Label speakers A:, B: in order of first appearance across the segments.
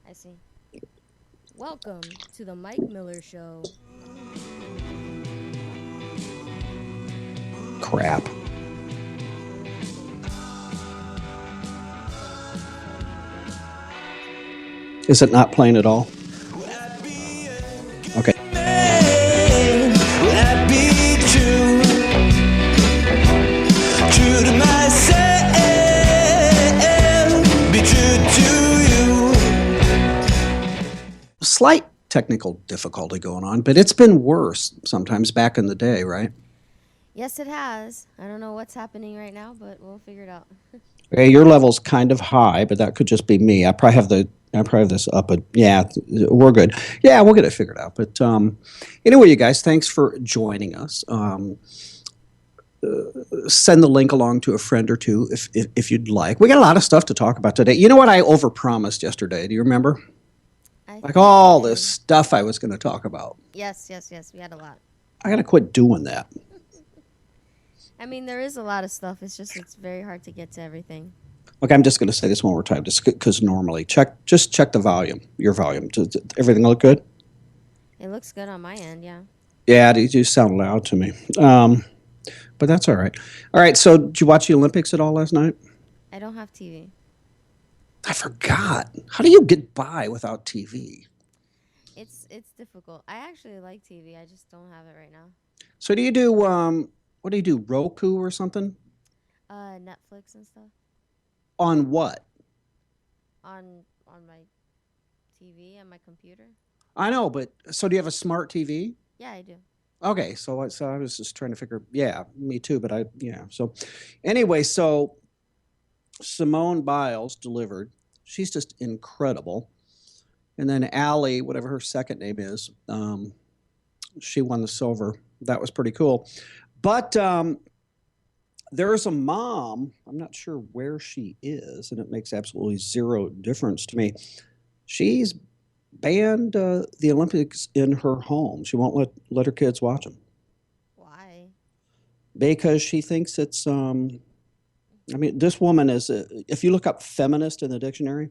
A: I see. Welcome to the Mike Miller Show.
B: Crap.
A: Hold on, I'm just setting my to the Bluetooth.
B: Is it not playing at all?
A: Yes, it's playing.
B: Okay. Slight technical difficulty going on, but it's been worse sometimes back in the day, right?
A: Yes, it has. I don't know what's happening right now, but we'll figure it out.
B: Okay, your level's kind of high, but that could just be me. I probably have this up, but yeah, we're good. Yeah, we'll get it figured out. But anyway, you guys, thanks for joining us. Send the link along to a friend or two if you'd like. We got a lot of stuff to talk about today. You know what I overpromised yesterday? Do you remember?
A: I
B: Like
A: think you
B: all this
A: did.
B: stuff I was going to talk about.
A: Yes, yes, yes. We had a lot.
B: I got to quit doing that.
A: I mean, there is a lot of stuff. It's very hard to get to everything.
B: Okay, I'm just going to say this one more time, just because normally check the volume, your volume. Does everything look good?
A: It looks good on my end, yeah.
B: Yeah, you do sound loud to me. But that's all right. All right. So, did you watch the Olympics at all last night?
A: I don't have TV.
B: I forgot. How do you get by without TV?
A: It's difficult. I actually like TV. I just don't have it right now.
B: So, do you do what do you do? Roku or something?
A: Netflix and stuff
B: On what?
A: on my TV and my computer.
B: I know, but so do you have a smart TV?
A: Yeah, I do.
B: Okay, so I was just trying to figure. Yeah, me too. But So anyway, so Simone Biles delivered. She's just incredible. And then Allie, whatever her second name is, she won the silver. That was pretty cool. But there's a mom. I'm not sure where she is, and it makes absolutely zero difference to me. She's banned the Olympics in her home. She won't let her kids watch them
A: Why?
B: because she thinks it's. I mean, this woman is. If you look up feminist in the dictionary,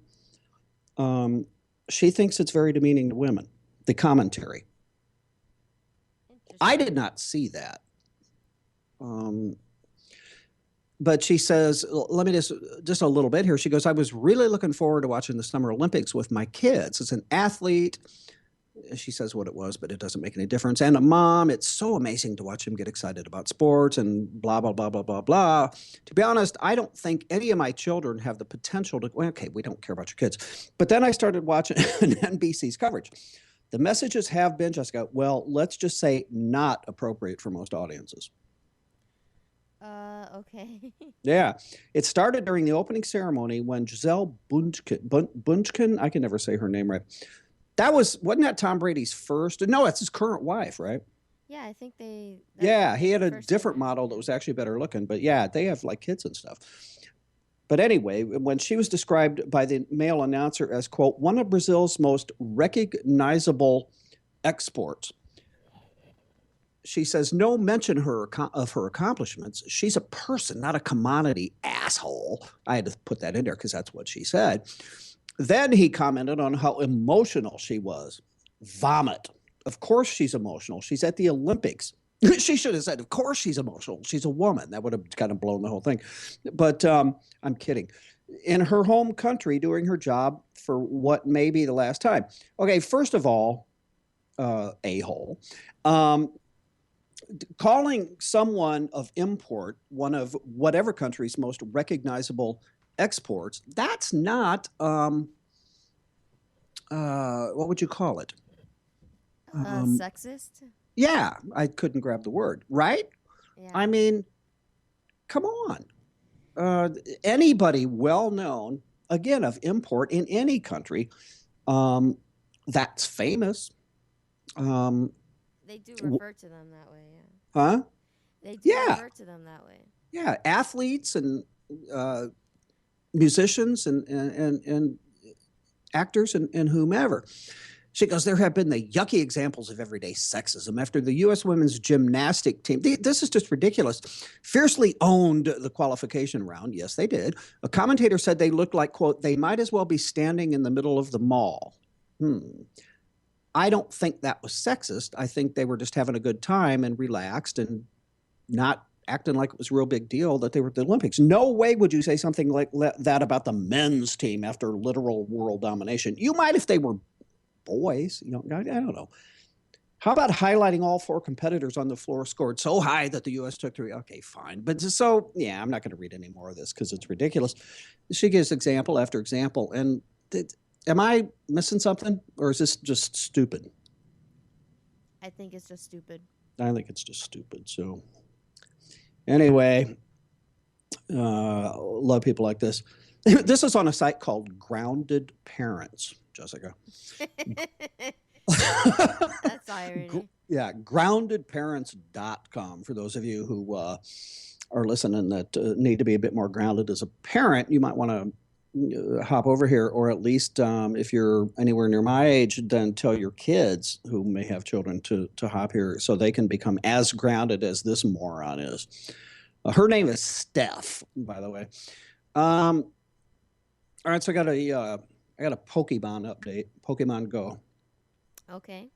B: um, she thinks it's very demeaning to women. The commentary. I
A: Interesting.
B: did not see that. Um, but she says, let me just a little bit here. She goes, I was really looking forward to watching the Summer Olympics with my kids. As an athlete, she says what it was, but it doesn't make any difference. And a mom, it's so amazing to watch him get excited about sports and blah, blah, blah, blah, blah, blah. To be honest, I don't think any of my children have the potential to, well, okay, we don't care about your kids. But then I started watching NBC's coverage. The messages have been, Jessica, well, let's just say not appropriate for most audiences.
A: Okay.
B: Yeah, it started during the opening ceremony when Giselle Bunchkin, I can never say her name right. Wasn't that Tom Brady's first? No, that's his current wife, right?
A: Yeah, I think
B: Yeah, he
A: that's
B: had
A: the
B: a
A: first I've
B: different
A: heard.
B: model that
A: Yeah.
B: was actually better looking, but yeah, they have like kids and stuff. But anyway, when she was described by the male announcer as, quote, one of Brazil's most recognizable exports, she says no mention of her accomplishments. She's a person, not a commodity asshole. I had to put that in there because that's what she said. Then he commented on how emotional she was. Vomit. Of course she's emotional. She's at the Olympics. She should have said, of course she's emotional. She's a woman. That would have kind of blown the whole thing. But I'm kidding. In her home country, doing her job for what may be the last time. Okay, first of all, a hole. Um, Calling someone of import one of whatever country's most recognizable exports, that's not what would you call it? Um,
A: Sexist.
B: yeah, I couldn't grab the word. Right?
A: Yeah.
B: I mean, come on. Uh, Anybody well known, again, of import in any country, um, that's famous. Um,
A: They do refer to them that way. Yeah.
B: huh?
A: They do
B: Yeah,
A: refer to them that way.
B: yeah. Athletes and uh, musicians and actors and whomever. She goes, there have been the yucky examples of everyday sexism after the U.S. women's gymnastic team. This is just ridiculous. Fiercely owned the qualification round. Yes, they did. A commentator said they looked like, quote, they might as well be standing in the middle of the mall. I don't think that was sexist. I think they were just having a good time and relaxed and not acting like it was a real big deal that they were at the Olympics. No way would you say something like that about the men's team after literal world domination. You might if they were boys, I don't know. How about highlighting all 4 competitors on the floor scored so high that the U.S. took 3? Okay, fine. But so, yeah, I'm not going to read any more of this because it's ridiculous. She gives example after example. And am I missing something, or is this just stupid?
A: I think it's just stupid.
B: I think it's just stupid. So anyway, love people like this. This is on a site called Grounded Parents, Jessica.
A: That's irony.
B: Yeah, groundedparents.com. For those of you who are listening that need to be a bit more grounded as a parent, you might want to hop over here, or at least if you're anywhere near my age, then tell your kids who may have children to hop here so they can become as grounded as this moron is. Her name is Steph, by the way. All right, so I got a Pokemon update, Pokemon Go.
A: Okay.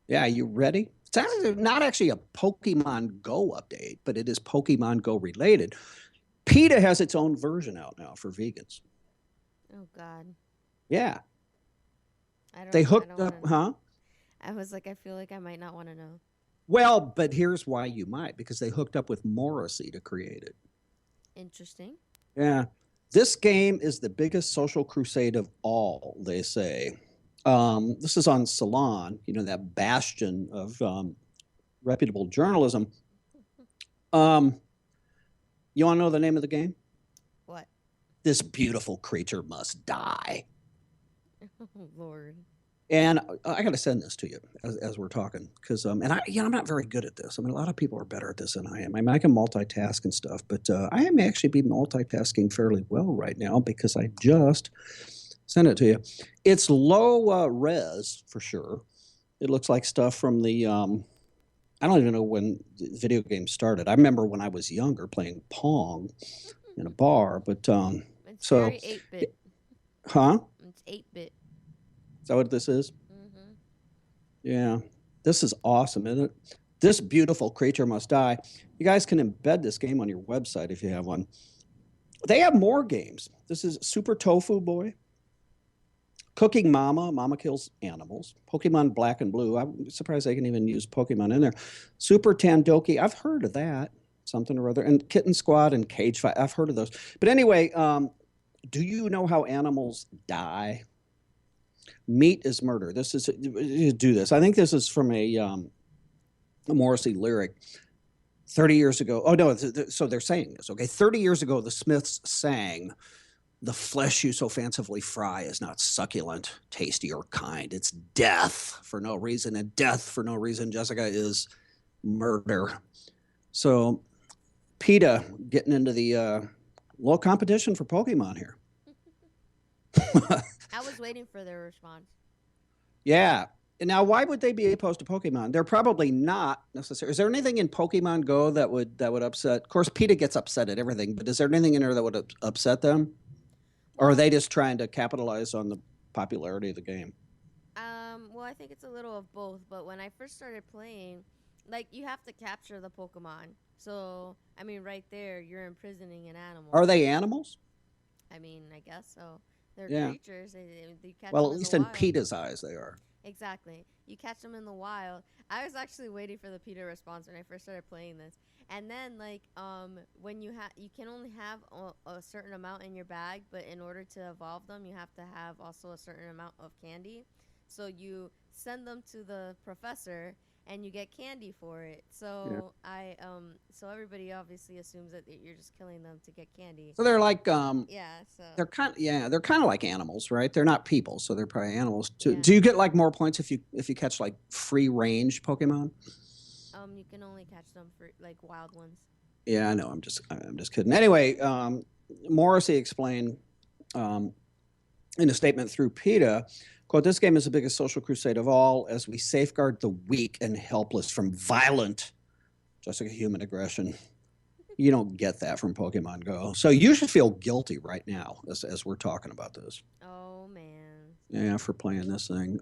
B: Yeah, you ready? It's actually not actually a Pokemon Go update, but it is Pokemon Go related. PETA has its own version out now for vegans.
A: Oh God.
B: Yeah. They hooked up, huh?
A: I was like, I feel like I might not want to know.
B: Well, but here's why you might, because they hooked up with Morrissey to create it.
A: Interesting.
B: Yeah. This game is the biggest social crusade of all, they say. This is on Salon, that bastion of reputable journalism. You want to know the name of the game?
A: What?
B: This beautiful creature must die.
A: Oh, Lord.
B: And I got to send this to you as we're talking, because I'm not very good at this. I mean, a lot of people are better at this than I am. I mean, I can multitask and stuff, but I am actually be multitasking fairly well right now because I just sent it to you. It's low res for sure. It looks like stuff from the I don't even know when video games started. I remember when I was younger playing Pong in a bar, but
A: it's very 8-bit.
B: Huh?
A: It's 8-bit.
B: Is that what this is?
A: Mm-hmm.
B: Yeah. This is awesome, isn't it? This beautiful creature must die. You guys can embed this game on your website if you have one. They have more games. This is Super Tofu Boy, Cooking Mama, Mama Kills Animals, Pokemon Black and Blue. I'm surprised they can even use Pokemon in there. Super Tandoki, I've heard of that, something or other. And Kitten Squad and Cage Fight, I've heard of those. But anyway, do you know how animals die? Meat is murder. This is do this. I think this is from a Morrissey lyric. 30 years ago. Oh no! So they're saying this. Okay, 30 years ago, the Smiths sang, "The flesh you so fancifully fry is not succulent, tasty, or kind. It's death for no reason, and death for no reason, Jessica, is murder." So, PETA getting into the little competition for Pokemon here.
A: I was waiting for their response.
B: Yeah. Now, why would they be opposed to Pokemon? They're probably not necessarily. Is there anything in Pokemon Go that would upset? Of course, PETA gets upset at everything, but is there anything in there that would upset them? Or are they just trying to capitalize on the popularity of the game?
A: Well, I think it's a little of both. But when I first started playing, like, you have to capture the Pokemon. So, I mean, right there, you're imprisoning an animal.
B: Are they animals?
A: I mean, I guess so. They're
B: Yeah.
A: creatures. They catch
B: Well,
A: them
B: at
A: in
B: least
A: the
B: in
A: wild.
B: PETA's eyes, they are.
A: Exactly. You catch them in the wild. I was actually waiting for the PETA response when I first started playing this. And then, like, when you can only have a certain amount in your bag, but in order to evolve them, you have to have also a certain amount of candy. So you send them to the professor, and you get candy for it. So so everybody obviously assumes that you're just killing them to get candy.
B: So they're like
A: Yeah. So
B: they're kind of like animals, right? They're not people, so they're probably animals.
A: Yeah.
B: Do you get like more points if you catch like free range Pokemon?
A: you can only catch them for like wild ones.
B: Yeah, I know. I'm just kidding. Anyway, Morrissey explained in a statement through PETA Quote, this game is the biggest social crusade of all as we safeguard the weak and helpless from violent, just like human aggression. You don't get that from Pokemon Go. So you should feel guilty right now as we're talking about this.
A: Oh man.
B: Yeah, for playing this thing.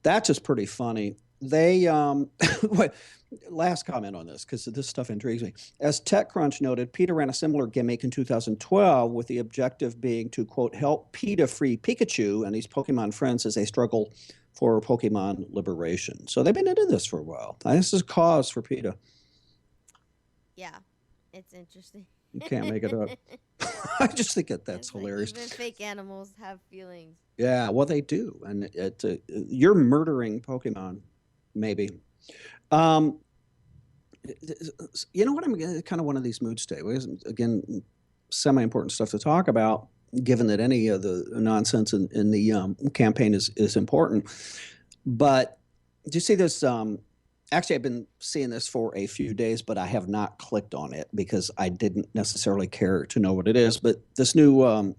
B: That's just pretty funny. They last comment on this because this stuff intrigues me. As TechCrunch noted, PETA ran a similar gimmick in 2012 with the objective being to quote help PETA free Pikachu and his Pokemon friends as they struggle for Pokemon liberation. So they've been into this for a while. This is a cause for PETA.
A: Yeah, it's interesting.
B: You can't make it up. I just think that's
A: It's like
B: hilarious.
A: even fake animals have feelings.
B: Yeah, well, they do, and you're murdering Pokemon, maybe. Um, you know what? I'm kind of one of these mood states. Again, semi-important stuff to talk about, given that any of the nonsense in the campaign is important. But do you see this? Actually, I've been seeing this for a few days, but I have not clicked on it because I didn't necessarily care to know what it is. But this new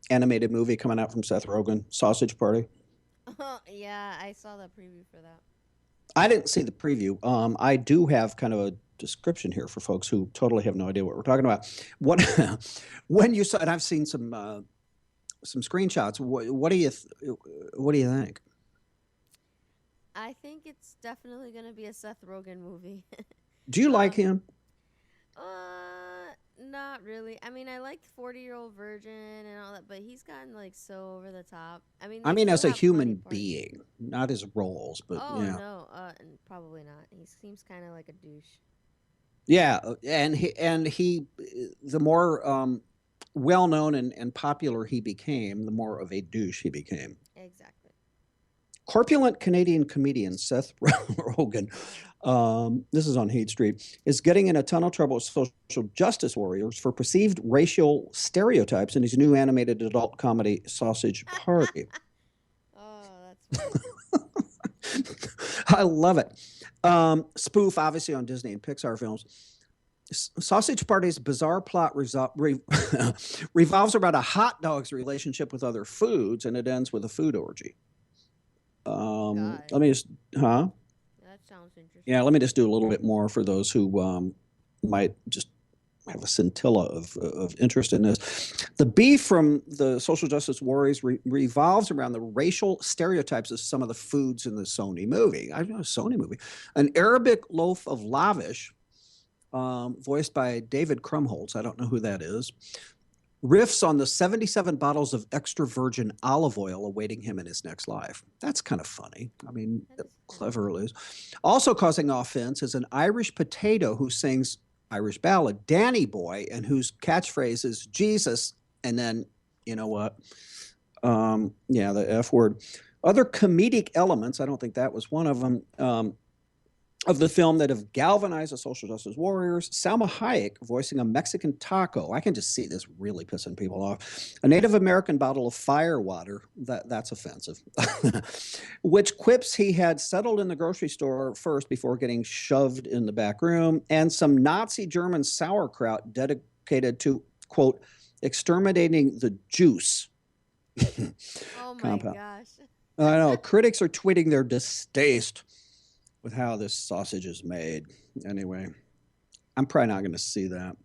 B: animated movie coming out from Seth Rogen, Sausage Party.
A: Yeah, I saw the preview for that.
B: I didn't see the preview. I do have kind of a description here for folks who totally have no idea what we're talking about. What when you saw, and I've seen some screenshots. What do you think?
A: I think it's definitely gonna be a Seth Rogen movie.
B: Do you like him?
A: Not really. I mean, I liked 40-Year-Old Virgin and all that, but he's gotten like so over the top. I mean,
B: I
A: they
B: mean, as
A: still
B: a
A: have funny
B: human
A: parts.
B: being, not his roles, but
A: Oh
B: yeah,
A: no, probably not. He seems kind of like a douche.
B: yeah, and he, the more well known and popular he became, the more of a douche he became.
A: Exactly.
B: Corpulent Canadian comedian Seth Rogen, this is on Hate Street, is getting in a ton of trouble with social justice warriors for perceived racial stereotypes in his new animated adult comedy Sausage Party.
A: Oh, that's funny.
B: I love it. Spoof, obviously, on Disney and Pixar films. Sausage Party's bizarre plot revolves around a hot dog's relationship with other foods, and it ends with a food orgy.
A: God,
B: Let me just, huh?
A: that sounds interesting.
B: Yeah, let me just do a little bit more for those who might just have a scintilla of interest in this. The beef from the social justice warriors revolves around the racial stereotypes of some of the foods in the Sony movie. I know a Sony movie. An Arabic loaf of lavish, voiced by David Krumholtz. I don't know who that is. Riffs on the 77 bottles of extra virgin olive oil awaiting him in his next life. That's kind of funny. I mean, clever it is. Also causing offense is an Irish potato who sings Irish ballad, Danny Boy, and whose catchphrase is Jesus, and then, you know what? Yeah, the F word. Other comedic elements, I don't think that was one of them, of the film that have galvanized the social justice warriors. Salma Hayek voicing a Mexican taco. I can just see this really pissing people off. A Native American bottle of fire water. That's offensive. Which quips he had settled in the grocery store first before getting shoved in the back room. And some Nazi German sauerkraut dedicated to, quote, exterminating the juice.
A: Oh my
B: Compound.
A: gosh.
B: I know. Critics are tweeting their distaste with how this sausage is made. Anyway, I'm probably not going to see that.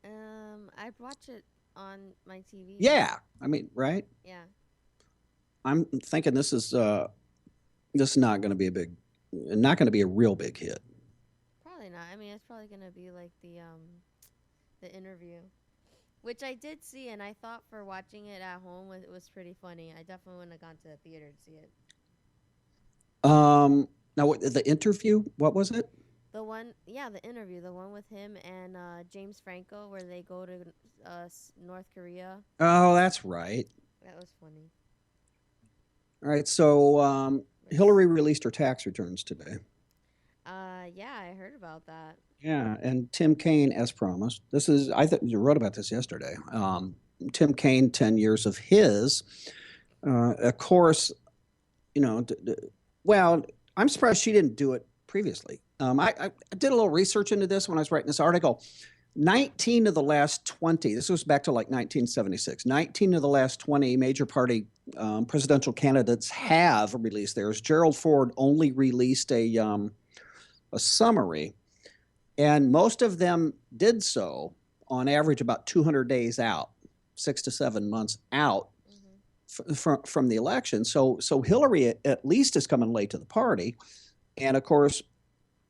A: I'd watch it on my TV.
B: Yeah, I mean, right?
A: Yeah.
B: I'm thinking this is not going to be not going to be a real big hit.
A: Probably not. I mean, it's probably gonna be like the Interview, which I did see, and I thought for watching it at home it was pretty funny. I definitely wouldn't have gone to the theater to see it.
B: Now, the Interview, what was it?
A: The one, yeah, the Interview, the one with him and James Franco, where they go to North Korea.
B: Oh, that's right.
A: That was funny.
B: All right, so Hillary released her tax returns today.
A: Yeah, I heard about that.
B: Yeah, and Tim Kaine, as promised. I thought you wrote about this yesterday. Tim Kaine, 10 years of his. Of course, you know, well, I'm surprised she didn't do it previously. I did a little research into this when I was writing this article. 19 of the last 20, this goes back to like 1976, 19 of the last 20 major party presidential candidates have released theirs. Gerald Ford only released a summary, and most of them did so on average about 200 days out, 6 to 7 months out from the election. So Hillary at least is coming late to the party. And of course,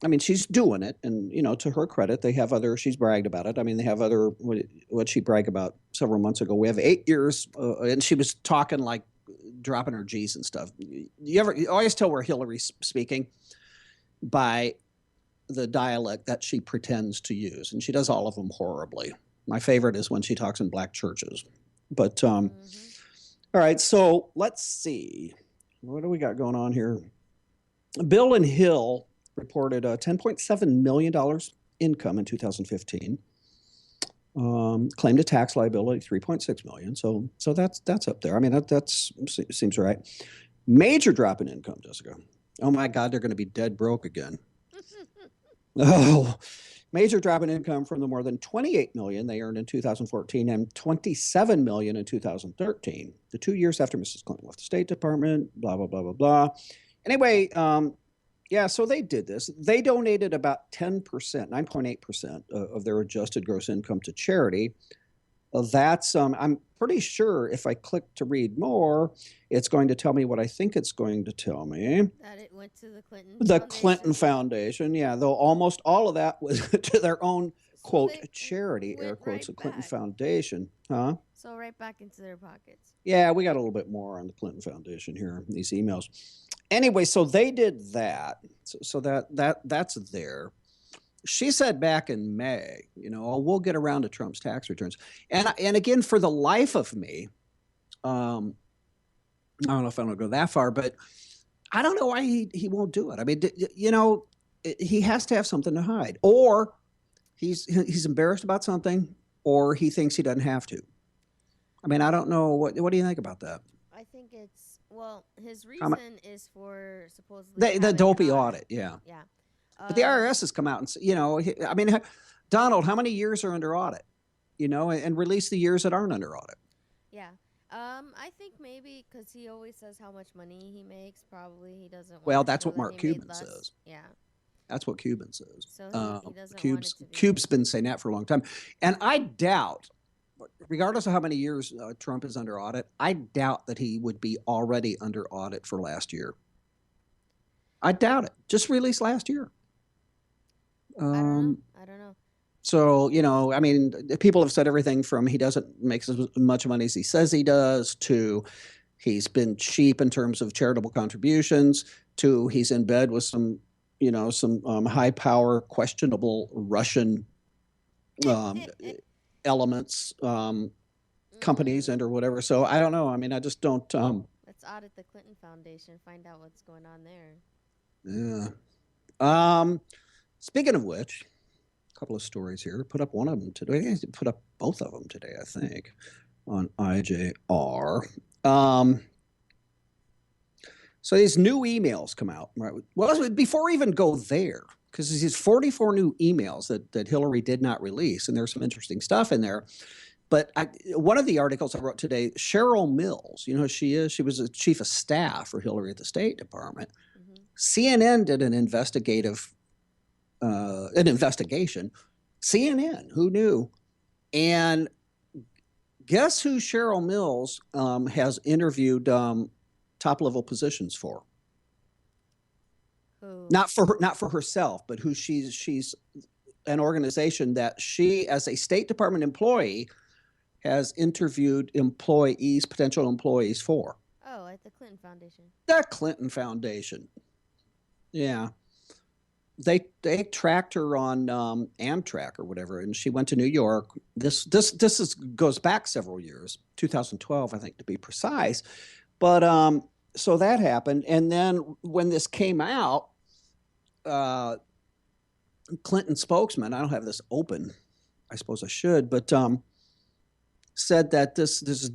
B: I mean, she's doing it, and to her credit, they have other. She's bragged about it. I mean, they have other. What she bragged about several months ago. We have 8 years, and she was talking like dropping her G's and stuff. You always tell where Hillary's speaking by the dialect that she pretends to use, and she does all of them horribly. My favorite is when she talks in black churches. But all right, so let's see, what do we got going on here? Bill and Hill reported $10.7 million income in 2015. Claimed a tax liability, $3.6 million. So that's up there. I mean, that seems right. Major drop in income, Jessica. Oh my God, they're going to be dead broke again. Oh, major drop in income from the more than $28 million they earned in 2014 and $27 million in 2013, the 2 years after Mrs. Clinton left the State Department. Blah blah blah blah blah. Anyway. Yeah, so they did this. They donated about 10%, 9.8% of their adjusted gross income to charity. That's, I'm pretty sure if I click to read more, it's going to tell me what I think it's going to tell me.
A: That it went to the Clinton
B: Foundation. Clinton Foundation, yeah, though almost all of that was to their own, quote, charity, air quotes, the Clinton Foundation. Huh?
A: So right back into their pockets.
B: Yeah, we got a little bit more on the Clinton Foundation here, these emails. Anyway, so they did that. So that's there. She said back in May, we'll get around to Trump's tax returns. And again, for the life of me, I don't know if I'm going to go that far, but I don't know why he won't do it. I mean, he has to have something to hide, or he's embarrassed about something, or he thinks he doesn't have to. I mean, I don't know. What do you think about that?
A: I think his reason is for supposedly
B: the dopey audit. Yeah.
A: Yeah.
B: But the IRS has come out and I mean, Donald, how many years are under audit? And release the years that aren't under audit.
A: Yeah. I think maybe because he always says how much money he makes. Probably he doesn't.
B: Well, that's what Mark Cuban says.
A: Yeah.
B: That's what Cuban says.
A: So he doesn't.
B: Cube's been saying that for a long time, and I doubt. Regardless of how many years Trump is under audit, I doubt that he would be already under audit for last year. I doubt it. Just released last year.
A: I don't know.
B: So, I mean, people have said everything from he doesn't make as much money as he says he does, to he's been cheap in terms of charitable contributions, to he's in bed with some high power, questionable Russian elements, companies and or whatever. So I don't know. I mean, I just don't.
A: Let's audit the Clinton Foundation, find out what's going on there.
B: Yeah. Speaking of which, a couple of stories here. Put up one of them today. Put up both of them today, I think, on IJR. So these new emails come out, right? Well, before we even go there, because these 44 new emails that Hillary did not release, and there's some interesting stuff in there. But one of the articles I wrote today, Cheryl Mills, you know who she is? She was a chief of staff for Hillary at the State Department. Mm-hmm. CNN did an investigation. CNN, who knew? And guess who Cheryl Mills has interviewed top-level positions for? Not for herself, but who she's an organization that she, as a State Department employee, has interviewed potential employees for.
A: Oh, at the Clinton Foundation.
B: The Clinton Foundation. Yeah. They tracked her on Amtrak or whatever, and she went to New York. This goes back several years, 2012, I think, to be precise. But so that happened, and then when this came out, Clinton spokesman, I don't have this open, I suppose I should, but said that this is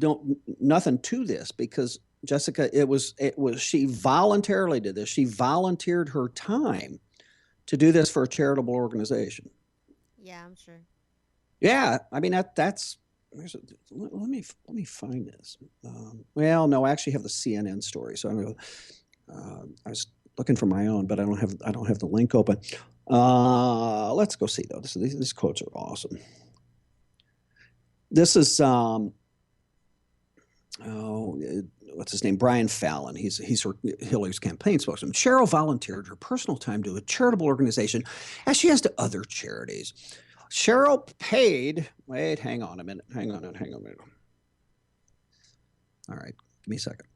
B: nothing to this, because Jessica, it was she voluntarily did this. She volunteered her time to do this for a charitable organization.
A: Yeah, I'm sure.
B: Yeah, I mean that's. Let me find this. Well, no, I actually have the CNN story, so I was looking for my own, but I don't have the link open. Let's go see though. These quotes are awesome. This is oh, what's his name? Brian Fallon. He's Hillary's campaign spokesman. Cheryl volunteered her personal time to a charitable organization, as she has to other charities. Cheryl paid. Wait, hang on a minute. Hang on a minute. All right, give me a second.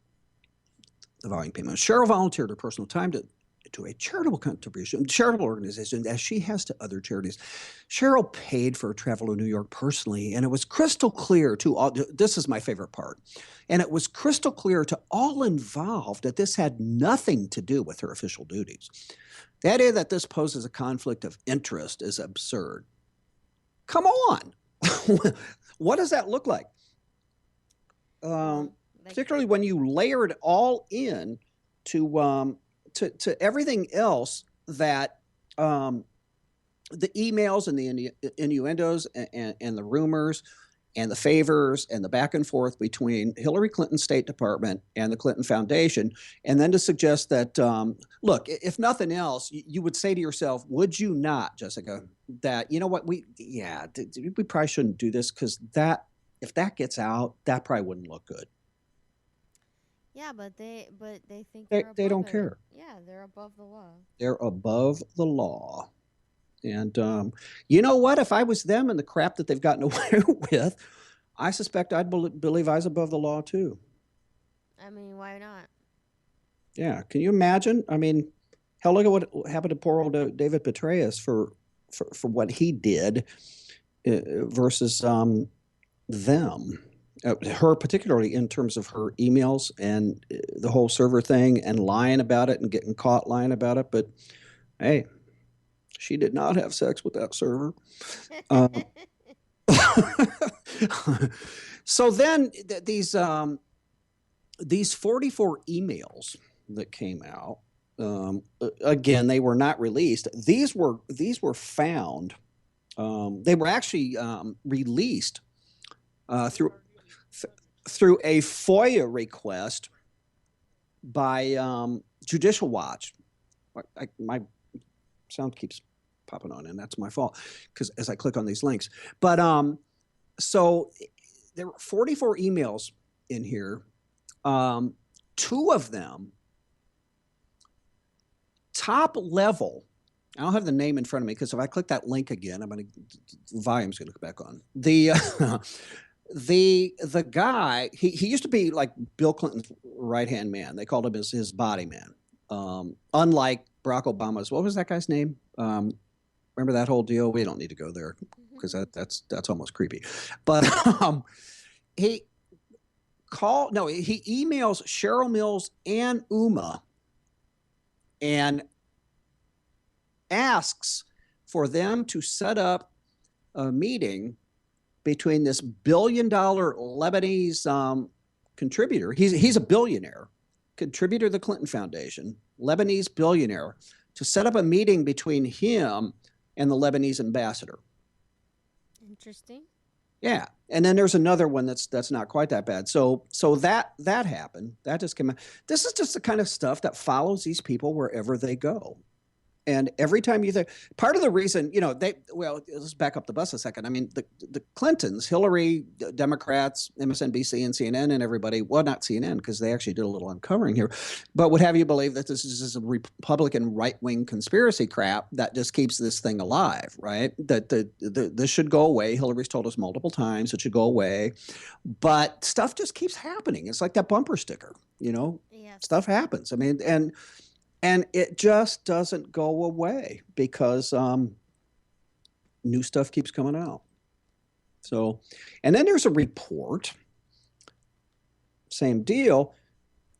B: The volume payment. Cheryl volunteered her personal time to a charitable organization, as she has to other charities. Cheryl paid for travel to New York personally, and it was crystal clear to all. This is my favorite part. And it was crystal clear to all involved that this had nothing to do with her official duties. The idea that this poses a conflict of interest is absurd. Come on. What does that look like? Particularly when you layer it all in to everything else that the emails and the innuendos and the rumors and the favors and the back and forth between Hillary Clinton's State Department and the Clinton Foundation, and then to suggest that, look, if nothing else, you would say to yourself, would you not, Jessica, that, you know what, we probably shouldn't do this, because if that gets out, that probably wouldn't look good.
A: Yeah, but they think
B: they don't care.
A: Yeah, they're above the law.
B: They're above the law. And you know what? If I was them and the crap that they've gotten away with, I suspect I'd believe I was above the law too.
A: I mean, why not?
B: Yeah. Can you imagine? I mean, hell, look at what happened to poor old David Petraeus for what he did versus them. Her particularly in terms of her emails and the whole server thing and lying about it and getting caught lying about it. But hey, she did not have sex with that server. So then these 44 emails that came out, again, they were not released. These were found. They were actually released through a FOIA request by Judicial Watch. My sound keeps popping on, and that's my fault, because as I click on these links. But so there were 44 emails in here. 2 of them, top level. I don't have the name in front of me, because if I click that link again, the volume's going to come back on. The guy, he used to be like Bill Clinton's right-hand man. They called him his body man. Unlike Barack Obama's, what was that guy's name? Remember that whole deal? We don't need to go there, because that's almost creepy. But he emails Cheryl Mills and Uma and asks for them to set up a meeting between this billion-dollar Lebanese contributor. He's a billionaire, contributor to the Clinton Foundation, Lebanese billionaire, to set up a meeting between him and the Lebanese ambassador.
A: Interesting.
B: Yeah, and then there's another one that's not quite that bad. So that happened. That just came out. This is just the kind of stuff that follows these people wherever they go. And every time you think, part of the reason, let's back up the bus a second. I mean, the Clintons, Hillary, Democrats, MSNBC and CNN and everybody, well, not CNN, because they actually did a little uncovering here, but would have you believe that this is just a Republican right-wing conspiracy crap that just keeps this thing alive, right? That this should go away. Hillary's told us multiple times it should go away. But stuff just keeps happening. It's like that bumper sticker,
A: Yes.
B: Stuff happens. I mean, and it just doesn't go away, because new stuff keeps coming out. So, and then there's a report, same deal.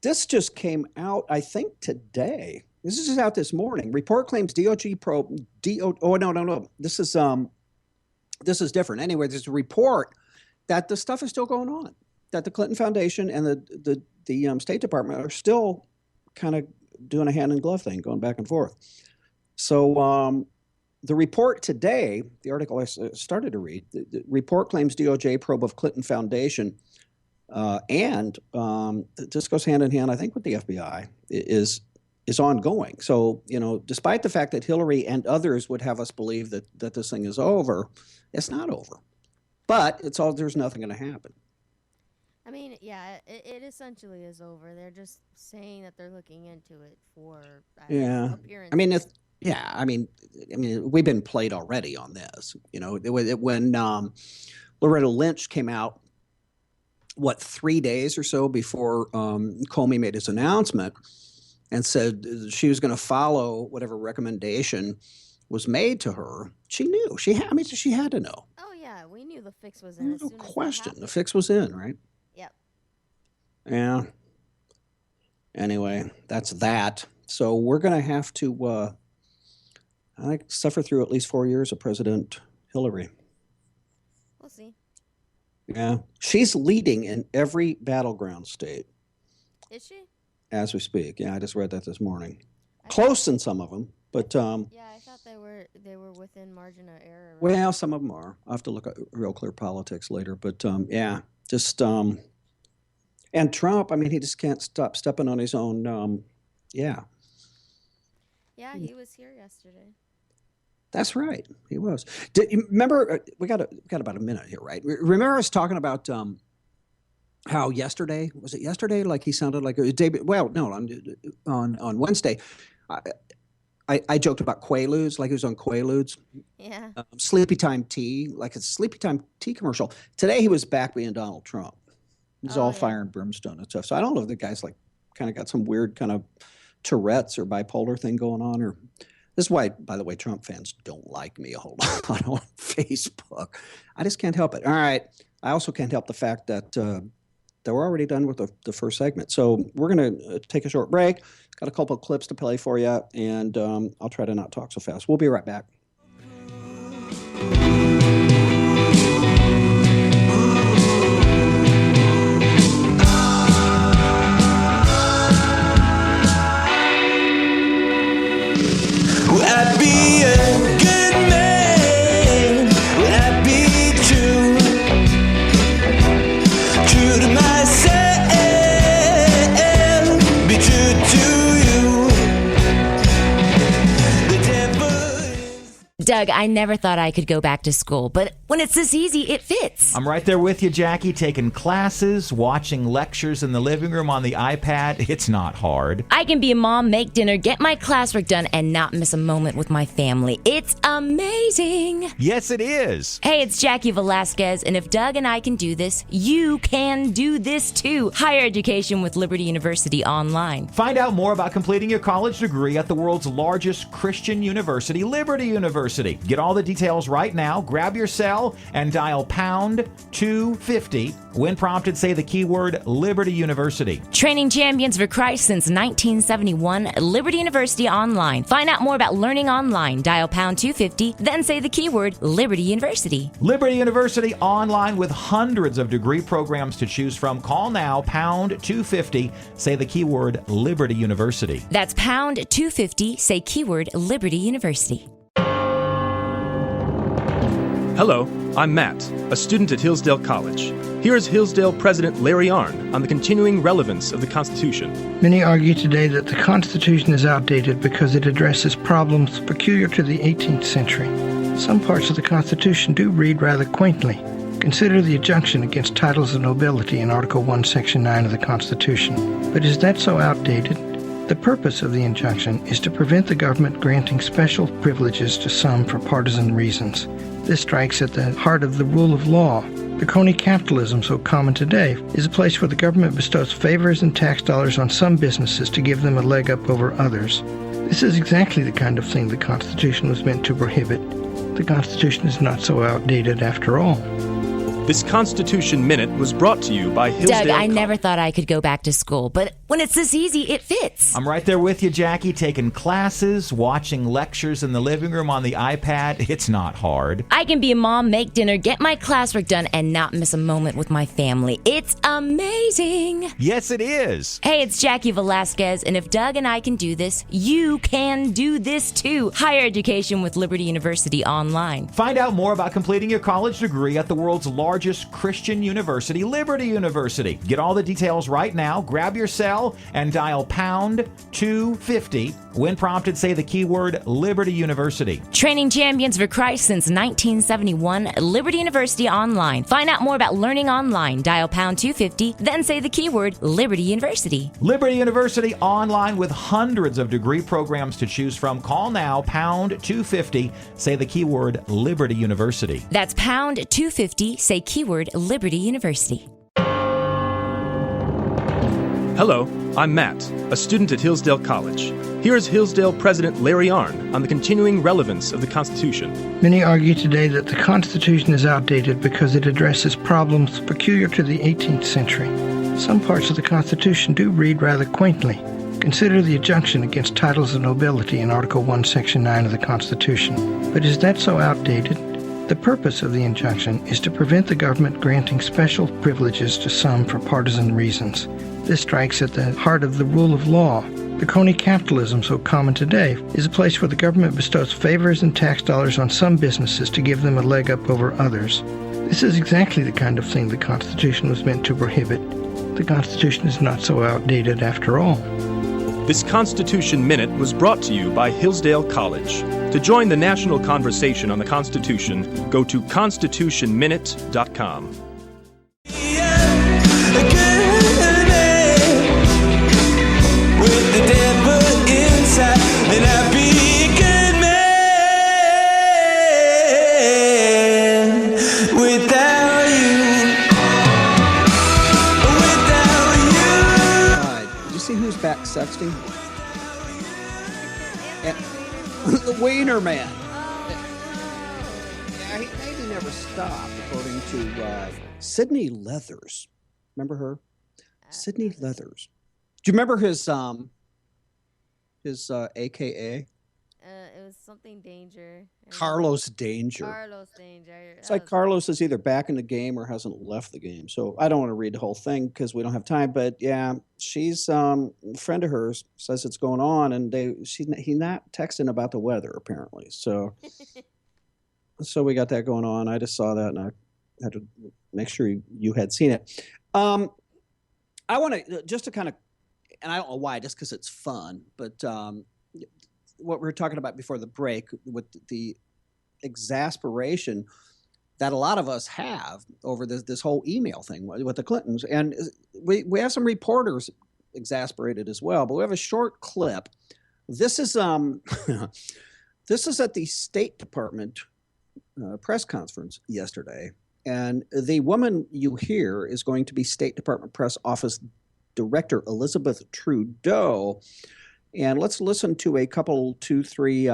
B: This just came out, I think, today. This is just out this morning. Report claims DOJ probe. Oh, no. This is different. Anyway, there's a report that the stuff is still going on, that the Clinton Foundation and the State Department are still kind of doing a hand in glove thing, going back and forth. So the report today, the article I started to read, the report claims DOJ probe of Clinton Foundation, and this goes hand in hand, I think, with the FBI, is ongoing. So, despite the fact that Hillary and others would have us believe that this thing is over, it's not over. But there's nothing going to happen.
A: I mean, yeah, it essentially is over. They're just saying that they're looking into it for appearance.
B: I mean, we've been played already on this. When Loretta Lynch came out, 3 days or so before Comey made his announcement and said she was going to follow whatever recommendation was made to her, she knew. She had to know.
A: Oh yeah, we knew the fix was in.
B: No question, the fix was in, right?
A: Yep.
B: Yeah. Anyway, that's that. So we're going to have to, suffer through at least 4 years of President Hillary.
A: We'll see.
B: Yeah. She's leading in every battleground state.
A: Is she?
B: As we speak. Yeah, I just read that this morning. Close in some of them, but
A: yeah, I thought they were within margin of error. Right?
B: Well, some of them are. I'll have to look at Real Clear Politics later, but yeah, just and Trump, I mean, he just can't stop stepping on his own Yeah,
A: he was here yesterday.
B: That's right. He was. Did you remember? We got about a minute here, right? Remember, I was talking about how yesterday, was it yesterday? Like he sounded like a day. Well, no, on Wednesday, I joked about Quaaludes, like he was on Quaaludes.
A: Yeah.
B: Sleepy Time Tea, like it's a Sleepy Time Tea commercial. Today he was back being Donald Trump. He's all fire and brimstone and stuff. So I don't know if the guy's like kind of got some weird kind of Tourette's or bipolar thing going on, or this is why, by the way, Trump fans don't like me a whole lot on Facebook. I just can't help it. All right. I also can't help the fact that we're already done with the first segment. So we're going to take a short break. Got a couple of clips to play for you, and I'll try to not talk so fast. We'll be right back.
C: Will I be a good man? Will I be true? True to myself, be true to you. The devil is...
D: Doug, I never thought I could go back to school, but when it's this easy, it fits.
E: I'm right there with you, Jackie, taking classes, watching lectures in the living room on the iPad. It's not hard.
D: I can be a mom, make dinner, get my classwork done, and not miss a moment with my family. It's amazing.
E: Yes, it is.
D: Hey, it's Jackie Velasquez, and if Doug and I can do this, you can do this too. Higher education with Liberty University Online.
E: Find out more about completing your college degree at the world's largest Christian university, Liberty University. Get all the details right now. Grab your cell and dial pound 250. When prompted, say the keyword Liberty University.
D: Training champions for Christ since 1971, Liberty University Online. Find out more about learning online. Dial pound 250, then say the keyword Liberty University.
E: Liberty University Online with hundreds of degree programs to choose from. Call now, pound 250, say the keyword Liberty University.
D: That's pound 250, say keyword Liberty University.
F: Hello, I'm Matt, a student at Hillsdale College. Here is Hillsdale President Larry Arnn on the continuing relevance of the Constitution.
G: Many argue today that the Constitution is outdated because it addresses problems peculiar to the 18th century. Some parts of the Constitution do read rather quaintly. Consider the injunction against titles of nobility in Article 1, Section 9 of the Constitution. But is that so outdated? The purpose of the injunction is to prevent the government granting special privileges to some for partisan reasons. This strikes at the heart of the rule of law. The crony capitalism so common today is a place where the government bestows favors and tax dollars on some businesses to give them a leg up over others. This is exactly the kind of thing the Constitution was meant to prohibit. The Constitution is not so outdated after all.
F: This Constitution Minute was brought to you by Hillsdale
D: Doug, I
F: College.
D: never thought I could go back to school, but when it's this easy, it fits.
E: I'm right there with you, Jackie, taking classes, watching lectures in the living room on the iPad. It's not hard.
D: I can be a mom, make dinner, get my classwork done, and not miss a moment with my family. It's amazing.
E: Yes, it is.
D: Hey, it's Jackie Velasquez, and if Doug and I can do this, you can do this too. Higher education with Liberty University Online.
E: Find out more about completing your college degree at the world's largest Christian university, Liberty University. Get all the details right now. Grab your cell and dial pound 250. When prompted, say the keyword Liberty University.
D: Training champions for Christ since 1971, Liberty University Online. Find out more about learning online. Dial pound 250, then say the keyword Liberty University.
E: Liberty University Online with hundreds of degree programs to choose from. Call now, pound 250. Say the keyword Liberty University.
D: That's pound 250, say keyword Liberty University.
F: Hello, I'm Matt, a student at Hillsdale College. Here is Hillsdale President Larry Arnn on the continuing relevance of the Constitution.
G: Many argue today that the Constitution is outdated because it addresses problems peculiar to the 18th century. Some parts of the Constitution do read rather quaintly. Consider the injunction against titles of nobility in Article 1, Section 9 of the Constitution. But is that so outdated? The purpose of the injunction is to prevent the government granting special privileges to some for partisan reasons. This strikes at the heart of the rule of law. The crony capitalism so common today is a place where the government bestows favors and tax dollars on some businesses to give them a leg up over others. This is exactly the kind of thing the Constitution was meant to prohibit. The Constitution is not so outdated after all.
F: This Constitution Minute was brought to you by Hillsdale College. To join the national conversation on the Constitution, go to constitutionminute.com.
C: With the devil inside, and I'd be a good man without you. Without you.
B: Did you see who's back sexting? The Wiener Man. Yeah, he never stopped, according to Sydney Leathers. Remember her? Sydney Leathers. Do you remember his AKA?
A: It was something Danger.
B: Carlos Danger.
A: Carlos Danger.
B: It's like Carlos is either back in the game or hasn't left the game. So I don't want to read the whole thing because we don't have time. But yeah, she's a friend of hers says it's going on, and he's not texting about the weather apparently. So we got that going on. I just saw that and I had to make sure you had seen it. I want to just to kind of, and I don't know why, just because it's fun, but what we were talking about before the break with the exasperation that a lot of us have over this whole email thing with the Clintons. And we have some reporters exasperated as well, but we have a short clip. This is this is at the State Department press conference yesterday. And the woman you hear is going to be State Department Press Office Director Elizabeth Trudeau. And let's listen to a couple, 2, 3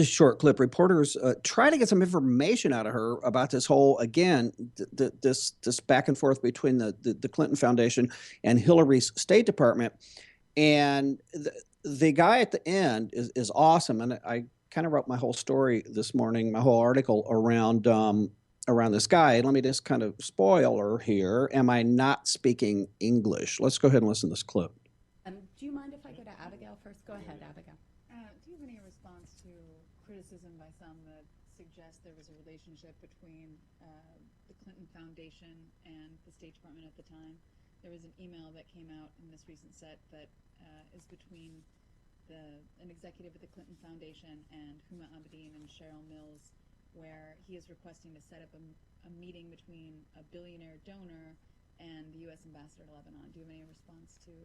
B: short clip. Reporters try to get some information out of her about this whole, again, this back and forth between the Clinton Foundation and Hillary's State Department. And the guy at the end is awesome. And I kind of wrote my whole story this morning, my whole article around this guy. Let me just kind of spoiler here. Am I not speaking English? Let's go ahead and listen to this clip.
H: Do you mind if I go to Abigail first? Go ahead, Abigail.
I: Do you have any response to criticism by some that suggests there was a relationship between the Clinton Foundation and the State Department at the time? There was an email that came out in this recent set that is between an executive at the Clinton Foundation and Huma Abedin and Cheryl Mills, where he is requesting to set up a meeting between a billionaire donor and the U.S. ambassador to Lebanon. Do you have any response to?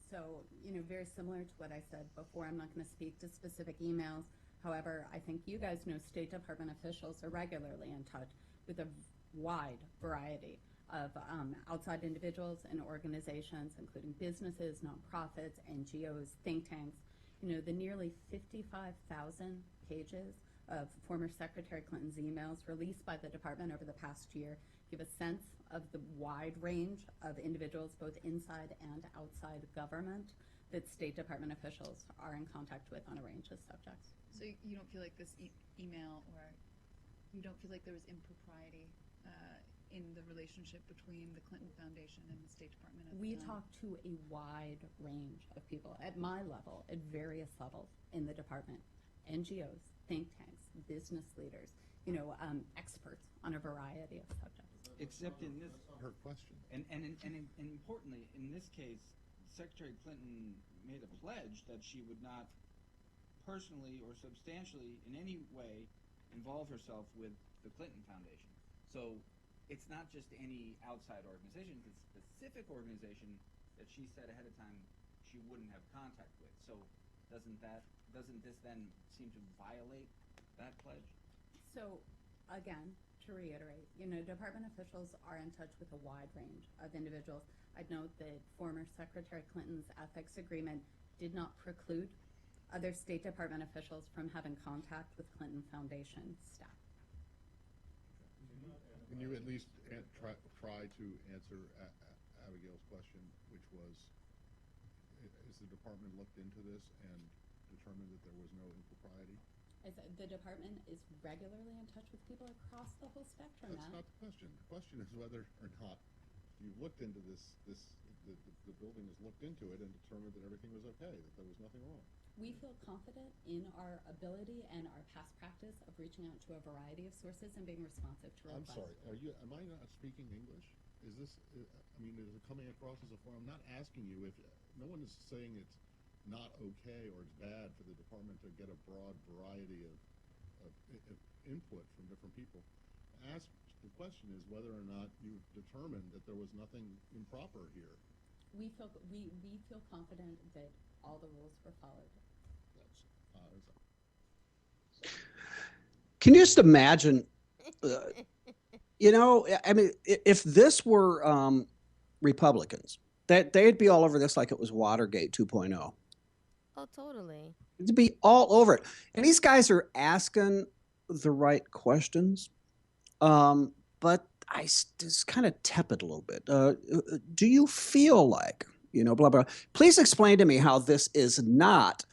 H: So, very similar to what I said before, I'm not going to speak to specific emails. However, I think you guys know State Department officials are regularly in touch with a wide variety of outside individuals and organizations, including businesses, nonprofits, NGOs, think tanks. The nearly 55,000 pages of former Secretary Clinton's emails released by the department over the past year give a sense of the wide range of individuals, both inside and outside government, that State Department officials are in contact with on a range of subjects.
I: So you don't feel like this email, or you don't feel like there was impropriety in the relationship between the Clinton Foundation and the State Department?
H: We talk to a wide range of people at my level, at various levels in the department, NGOs, think tanks, business leaders, experts on a variety of subjects.
J: Except in this,
K: her question.
J: And importantly, in this case, Secretary Clinton made a pledge that she would not personally or substantially in any way involve herself with the Clinton Foundation. So it's not just any outside organization, it's a specific organization that she said ahead of time she wouldn't have contact with. So doesn't this then seem to violate that pledge?
H: So again, to reiterate, department officials are in touch with a wide range of individuals. I'd note that former Secretary Clinton's ethics agreement did not preclude other State Department officials from having contact with Clinton Foundation staff.
K: Can you at least try to answer Abigail's question, which was, is the department looked into this and determined that there was no impropriety?
H: The department is regularly in touch with people across the whole spectrum.
K: That's not the question. The question is whether or not you looked into this. The building has looked into it and determined that everything was okay, that there was nothing wrong.
H: We feel confident in our ability and our past practice of reaching out to a variety of sources and being responsive to requests.
K: I'm sorry. Am I not speaking English? Is this? is it coming across as a form? I'm not asking you if. No one is saying it's not okay or it's bad for the department to get a broad variety of input from different people. The question is whether or not you determined that there was nothing improper here.
H: We feel confident that all the rules were followed.
B: Can you just imagine? If this were Republicans, they'd be all over this like it was Watergate 2.0.
A: Oh, totally.
B: To be all over it. And these guys are asking the right questions, but I just kind of tepid a little bit. Do you feel like, blah, blah. Please explain to me how this is not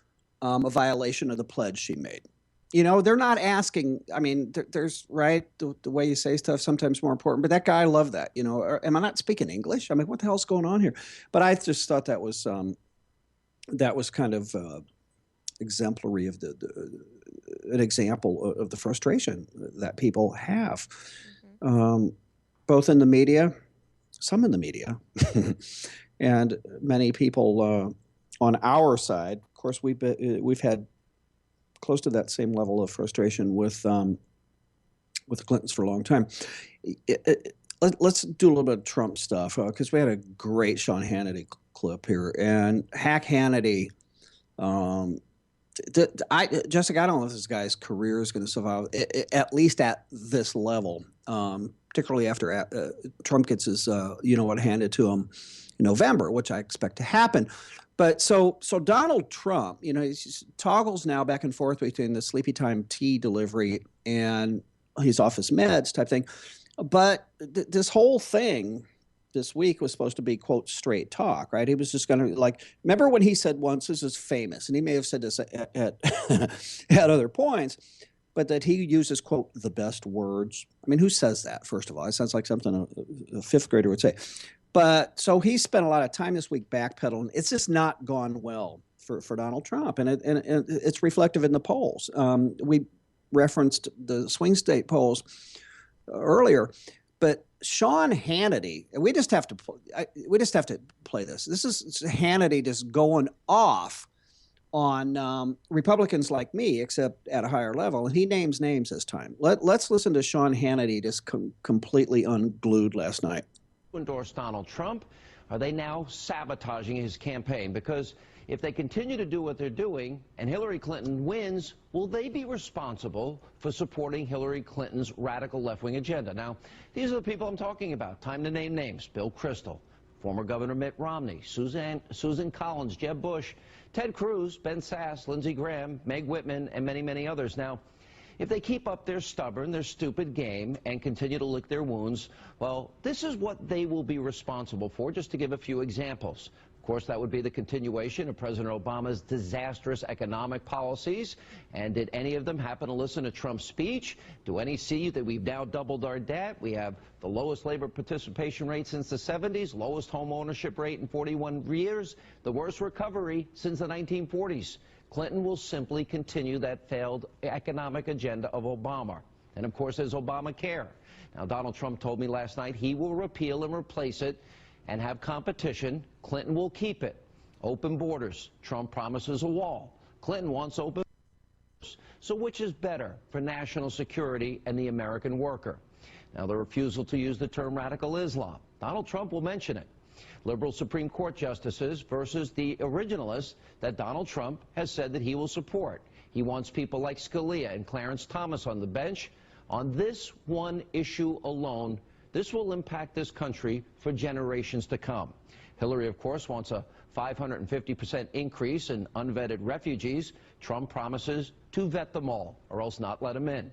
B: a violation of the pledge she made. They're not asking, there's, right, the way you say stuff sometimes more important, but that guy, I love that, am I not speaking English? What the hell's going on here? But I just thought that was kind of exemplary of an example of the frustration that people have, both in the media, some in the media, and many people on our side. Of course, we've had close to that same level of frustration with the Clintons for a long time. Let's do a little bit of Trump stuff because we had a great Sean Hannity clip here, and Hack Hannity. Jessica, I don't know if this guy's career is going to survive, at least at this level, particularly after Trump gets his, handed to him in November, which I expect to happen. But so Donald Trump, he toggles now back and forth between the sleepy time tea delivery and his office meds type thing. But this whole thing this week was supposed to be, quote, straight talk, right? He was just going to, remember when he said once, this is famous, and he may have said this at other points, but that he uses, quote, the best words. Who says that, first of all? It sounds like something a fifth grader would say. But so he spent a lot of time this week backpedaling. It's just not gone well for Donald Trump, and it's reflective in the polls. We referenced the swing state polls earlier, but Sean Hannity, we just have to play this. This is Hannity just going off on Republicans like me, except at a higher level, and he names names this time. Let's listen to Sean Hannity just completely unglued last night.
L: Endorse Donald Trump? Are they now sabotaging his campaign? Because if they continue to do what they're doing and Hillary Clinton wins, will they be responsible for supporting Hillary Clinton's radical left-wing agenda? Now, these are the people I'm talking about. Time to name names. Bill Kristol, former Governor Mitt Romney, Susan Collins, Jeb Bush, Ted Cruz, Ben Sasse, Lindsey Graham, Meg Whitman, and many, many others. Now, If they keep up their stubborn, their stupid game and continue to lick their wounds, well, this is what they will be responsible for, just to give a few examples. Of course, that would be the continuation of President Obama's disastrous economic policies. And did any of them happen to listen to Trump's speech? Do any see that we've now doubled our debt? We have the lowest labor participation rate since the 70s, lowest home ownership rate in 41 years, the worst recovery since the 1940s. Clinton will simply continue that failed economic agenda of Obama. And of course, there's Obamacare. Now, Donald Trump told me last night he will repeal and replace it and have competition. Clinton will keep it. Open borders. Trump promises a wall. Clinton wants open borders. So which is better for national security and the American worker? Now, the refusal to use the term radical Islam. Donald Trump will mention it. Liberal Supreme Court justices versus the originalists that Donald Trump has said that he will support. He wants people like Scalia and Clarence Thomas on the bench. On this one issue alone, this will impact this country for generations to come. Hillary, of course, wants a 550% increase in unvetted refugees. Trump promises to vet them all, or else not let them in.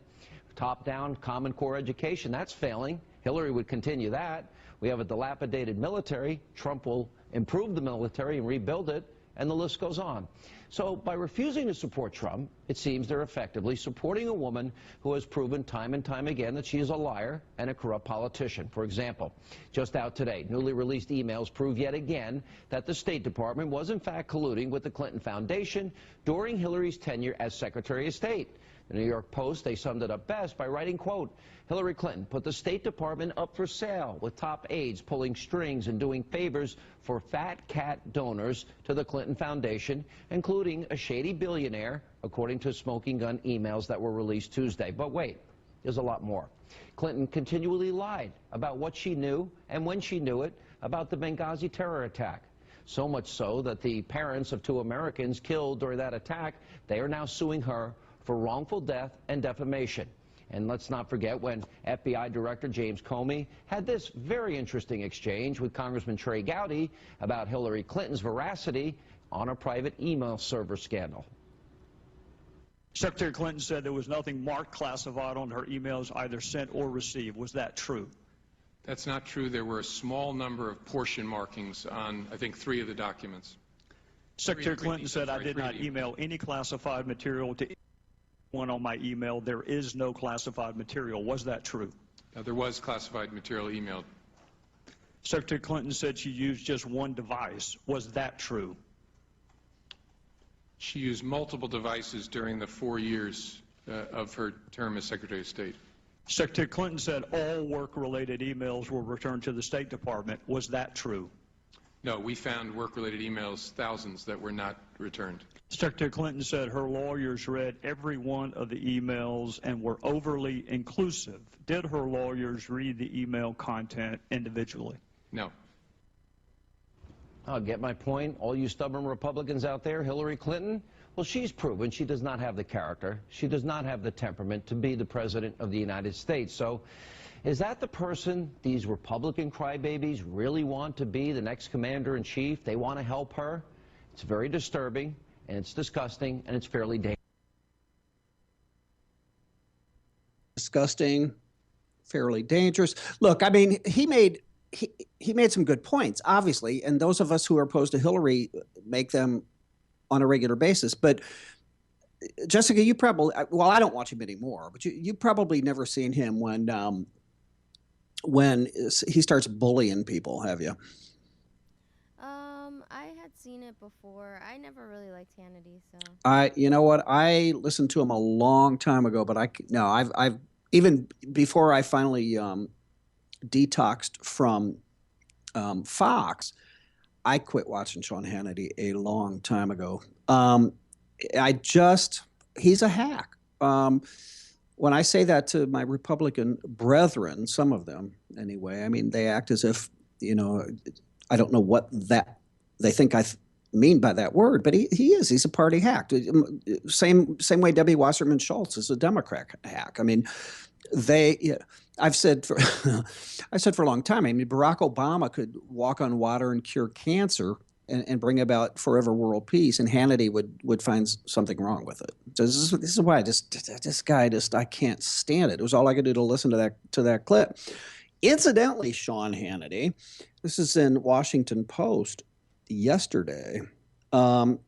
L: Top-down Common Core education, that's failing. Hillary would continue that. We have a dilapidated military. Trump will improve the military and rebuild it, and the list goes on. So by refusing to support Trump, it seems they're effectively supporting a woman who has proven time and time again that she is a liar and a corrupt politician. For example, just out today, newly released emails prove yet again that the State Department was in fact colluding with the Clinton Foundation during Hillary's tenure as Secretary of State. The New York Post, they summed it up best by writing, quote, Hillary Clinton put the State Department up for sale with top aides pulling strings and doing favors for fat cat donors to the Clinton Foundation, including a shady billionaire, according to smoking gun emails that were released Tuesday. But wait, there's a lot more. Clinton continually lied about what she knew and when she knew it about the Benghazi terror attack. So much so that the parents of 2 Americans killed during that attack, they are now suing her for wrongful death and defamation. And let's not forget when FBI Director James Comey had this very interesting exchange with Congressman Trey Gowdy about Hillary Clinton's veracity on a private email server scandal.
M: Secretary Clinton said there was nothing marked classified on her emails either sent or received. Was that true?
N: That's not true. There were a small number of portion markings on, I think, 3 of the documents.
M: Secretary Clinton said, I did not email any classified material to anyone on my email. There is no classified material. Was that true?
N: There was classified material emailed.
M: Secretary Clinton said she used just one device. Was that true?
N: She used multiple devices during the 4 years of her term as Secretary of State.
M: Secretary Clinton said all work-related emails were returned to the State Department. Was that true?
N: No, we found work-related emails, thousands, that were not returned.
M: Secretary Clinton said her lawyers read every one of the emails and were overly inclusive. Did her lawyers read the email content individually?
N: No.
L: I'll get my point. All you stubborn Republicans out there, Hillary Clinton, well, she's proven she does not have the character. She does not have the temperament to be the President of the United States. So is that the person these Republican crybabies really want to be the next commander-in-chief? They want to help her? It's very disturbing, and it's disgusting, and it's fairly dangerous.
B: Disgusting, fairly dangerous. Look, I mean, he made some good points, obviously, and those of us who are opposed to Hillary make them on a regular basis. But Jessica, you probably, well, I don't watch him anymore, but you probably never seen him when he starts bullying people, have you?
A: I had seen it before. I never really liked Hannity, so.
B: You know what? I listened to him a long time ago, but I've even before I finally detoxed from Fox, I quit watching Sean Hannity a long time ago. He's a hack. When I say that to my Republican brethren, some of them anyway, I mean, they act as if, I don't know what they think I mean by that word, but he's a party hack. Same way Debbie Wasserman Schultz is a Democrat hack. I mean, I've said for a long time, I mean, Barack Obama could walk on water and cure cancer, and bring about forever world peace, and Hannity would find something wrong with it. So this is why this guy I can't stand it. It was all I could do to listen to that clip. Incidentally, Sean Hannity, this is in Washington Post yesterday. And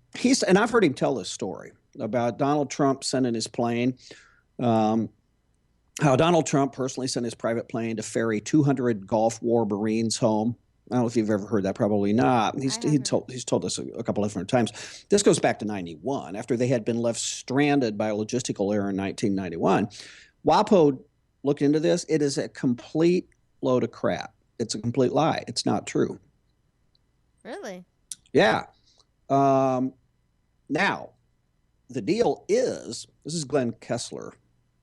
B: I've heard him tell this story about Donald Trump sending his plane. How Donald Trump personally sent his private plane to ferry 200 Gulf War Marines home. I don't know if you've ever heard that. Probably not. He's told us a couple of different times. This goes back to 91, after they had been left stranded by a logistical error in 1991. WAPO looked into this. It is a complete load of crap. It's a complete lie. It's not true.
A: Really?
B: Yeah. Now, the deal is, this is Glenn Kessler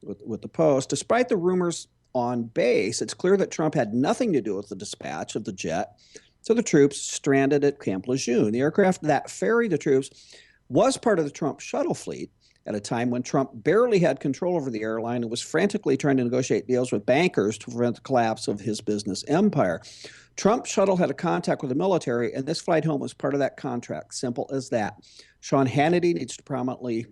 B: with the Post. Despite the rumors on base, it's clear that Trump had nothing to do with the dispatch of the jet to the troops stranded at Camp Lejeune. The aircraft that ferried the troops was part of the Trump shuttle fleet at a time when Trump barely had control over the airline and was frantically trying to negotiate deals with bankers to prevent the collapse of his business empire. Trump's shuttle had a contact with the military, and this flight home was part of that contract. Simple as that. Sean Hannity needs to prominently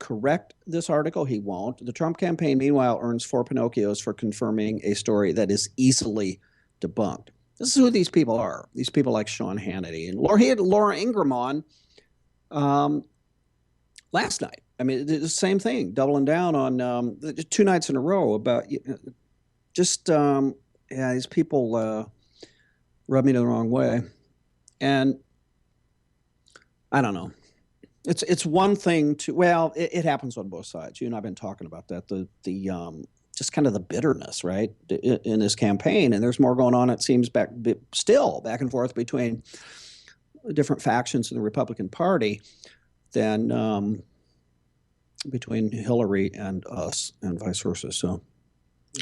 B: correct this article. He won't. The Trump campaign, meanwhile, earns 4 Pinocchios for confirming a story that is easily debunked. This is who these people are. These people like Sean Hannity. And he had Laura Ingraham on last night. I mean, the same thing, doubling down on 2 nights in a row about these people rub me the wrong way. And I don't know. It's one thing to, well, it happens on both sides. You and I have been talking about that, the just kind of the bitterness, right, in this campaign. And there's more going on, it seems, back and forth between different factions in the Republican Party than between Hillary and us and vice versa. So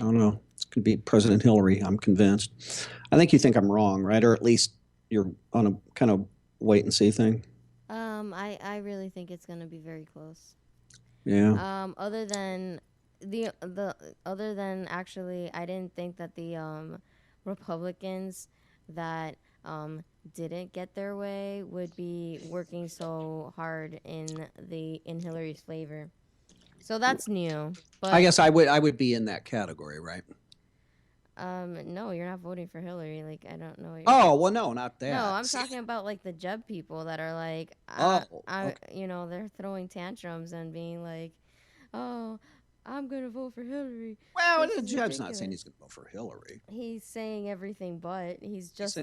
B: I don't know. It's going to be President Hillary, I'm convinced. I think you think I'm wrong, right? Or at least you're on a kind of wait and see thing.
A: I really think it's going to be very close.
B: Yeah.
A: Other than actually, I didn't think that the Republicans that didn't get their way would be working so hard in Hillary's favor. So that's new. But
B: I guess I would be in that category, right?
A: No, you're not voting for Hillary. Like, I don't know.
B: Oh, well, no, not that.
A: No, I'm talking about like the Jeb people that are like,
B: okay.
A: They're throwing tantrums and being like, oh, I'm going to vote for Hillary.
B: Well, Jeb's not saying he's going to vote for Hillary.
A: He's saying everything but. He's just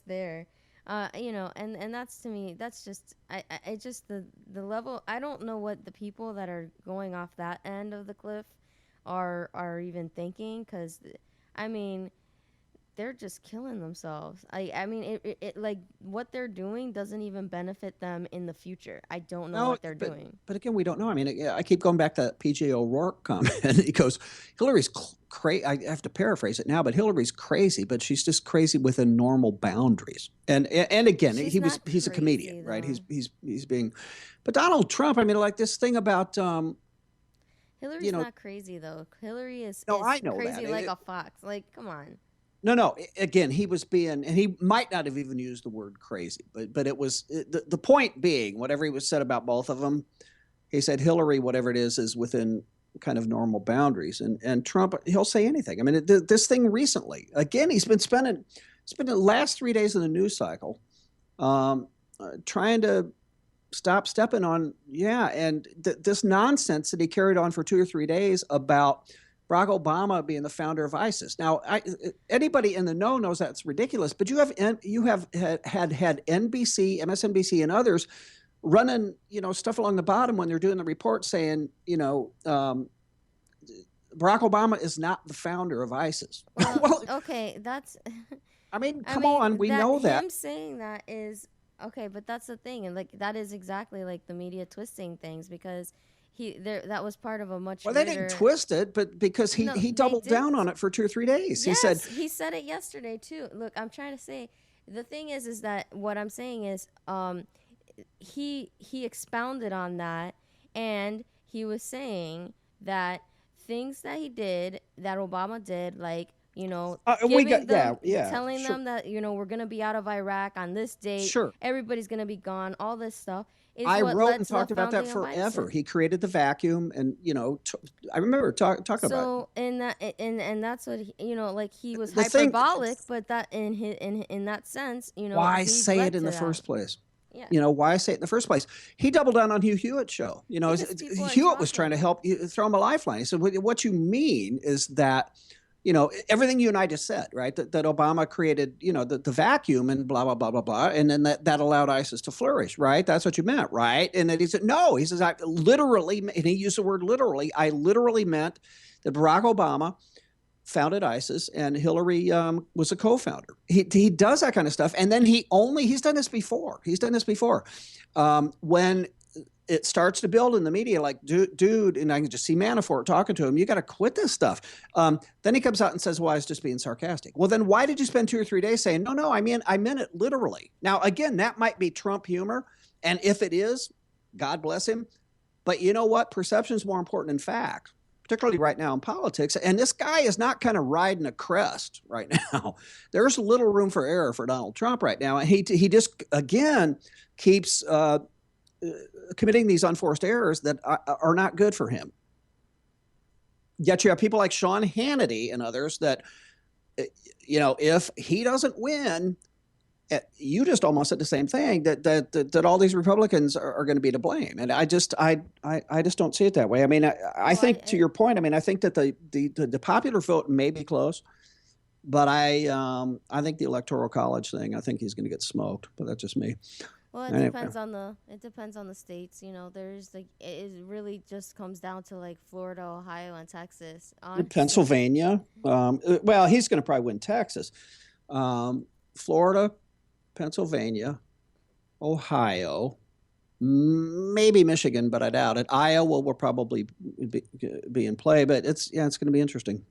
A: there. And that's, to me, that's just, I just, the level, I don't know what the people that are going off that end of the cliff are even thinking, because, I mean, they're just killing themselves. I mean, it like, what they're doing doesn't even benefit them in the future. I don't know what they're doing.
B: But again, we don't know. I mean, I keep going back to that PJ O'Rourke comment. He goes, Hillary's crazy. I have to paraphrase it now, but Hillary's crazy, but she's just crazy within normal boundaries. And again, he's a comedian, though. Right? He's being, but Donald Trump, I mean, like this thing about,
A: Hillary's not crazy though. Hillary is
B: I know
A: crazy
B: that.
A: like a fox. Like, come on.
B: No. Again, he was being, and he might not have even used the word crazy, but it was the point being, whatever he was said about both of them, he said Hillary, whatever it is within kind of normal boundaries, and Trump, he'll say anything. I mean, this thing recently, again, he's been spending the last 3 days of the news cycle, trying to stop stepping on, and this nonsense that he carried on for 2 or 3 days about Barack Obama being the founder of ISIS. Now, anybody in the know knows that's ridiculous, but you have had NBC, MSNBC, and others running, stuff along the bottom when they're doing the report saying, Barack Obama is not the founder of ISIS.
A: Well, okay, that's.
B: I mean, come on, we know that.
A: Him saying that is okay, but that's the thing, and like that is exactly like the media twisting things, because that was part of a much.
B: Well, they didn't twist it, but because he doubled down on it for 2 or 3 days.
A: Yes, he said it yesterday too. Look, I'm trying to say, the thing is that what I'm saying is, he expounded on that, and he was saying that things that he did, that Obama did, like You know,
B: we got
A: telling
B: sure.
A: them that we're gonna be out of Iraq on this date.
B: Sure.
A: Everybody's gonna be gone. All this stuff. Is
B: I
A: what
B: wrote
A: led
B: and
A: to the
B: talked about that
A: founding of
B: forever.
A: ISIS.
B: He created the vacuum, and I remember talking about it.
A: So and that's what like he was
B: The thing-
A: hyperbolic, but that in that sense,
B: Why
A: he
B: say
A: led
B: it in
A: to
B: the
A: that.
B: first place?
A: Yeah.
B: Why say it in the first place? He doubled down on Hugh Hewitt's show.
A: Because people are
B: Hewitt was trying to
A: talking.
B: help throw him a lifeline. He said, what you mean is that, everything you and I just said, right? That Obama created, the vacuum and blah, blah, blah, blah, blah. And then that allowed ISIS to flourish, right? That's what you meant, right? And then he said, no, he says, I literally, and he used the word literally, I literally meant that Barack Obama founded ISIS and Hillary was a co-founder. He does that kind of stuff. And then he's done this before. When it starts to build in the media, like, dude, and I can just see Manafort talking to him, you got to quit this stuff. Then he comes out and says, well, I was just being sarcastic. Well, then why did you spend 2 or 3 days saying, no, I meant it literally? Now, again, that might be Trump humor. And if it is, God bless him. But you know what? Perception is more important than fact, particularly right now in politics. And this guy is not kind of riding a crest right now. There's little room for error for Donald Trump right now. And he just, again, keeps committing these unforced errors that are not good for him. Yet you have people like Sean Hannity and others that, if he doesn't win, you just almost said the same thing, that all these Republicans are going to be to blame. And I just don't see it that way. I mean, I think to your point, I mean, I think that the popular vote may be close, but I think the Electoral College thing, I think he's going to get smoked, but that's just me.
A: Well, it depends on the states. There's it really just comes down to like Florida, Ohio, and Texas.
B: Pennsylvania. Well, he's going to probably win Texas. Florida, Pennsylvania, Ohio, maybe Michigan, but I doubt it. Iowa will probably be in play, but it's going to be interesting.